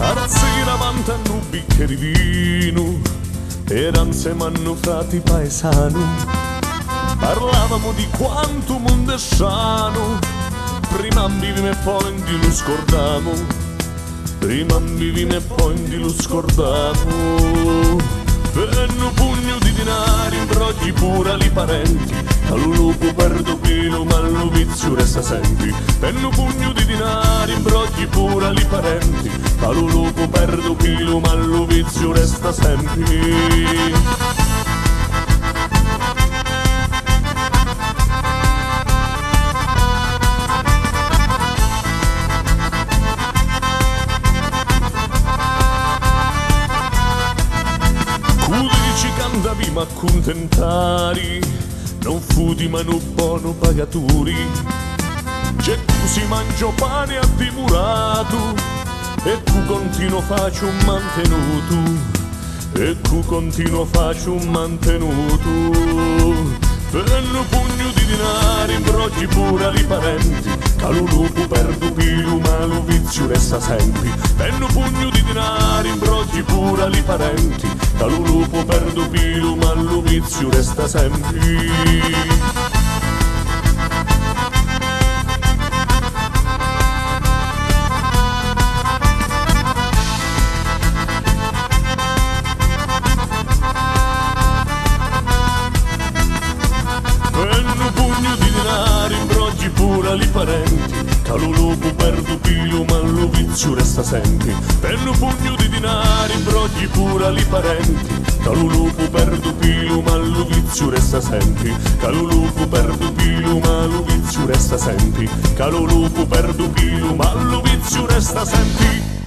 Arzina vantano un bicchiere di vino, eran semanno frati paesano. Parlavamo di quanto mondo è sano, prima vivim e poi di lo scordamo, prima vivim e poi lo scordamo. Penno pugno di denari, imbrogli pure li parenti, al lupo perdo pelo ma lo vizio resta sempre. Penno pugno di denari, imbrogli pure li parenti, al lupo perdo pelo ma lo vizio resta sempre. Andavi ma accontentari, non fu di mano buono pagaturi. C'è tu si mangia pane a dimurato, e tu continuo faccio un mantenuto, e tu continuo faccio un mantenuto. Penno pugno di denari, imbrogli pure li parenti, calo lupo perdo pilo ma lo vizio resta sempre. Penno pugno di denari, imbrogli pure li parenti, calo lupo perdo pilo ma lo vizio resta sempre. Imbrogli pure li parenti, calo lupo perdo pilo ma lo vizio resta sempre. Penno pugno di denari, imbrogli pure li parenti, calo lupo perdo pilo ma lo vizio resta sempre. Calo lupo perdo pilo ma lo vizio resta sempre. Calo lupo perdo pilo ma lo vizio resta sempre.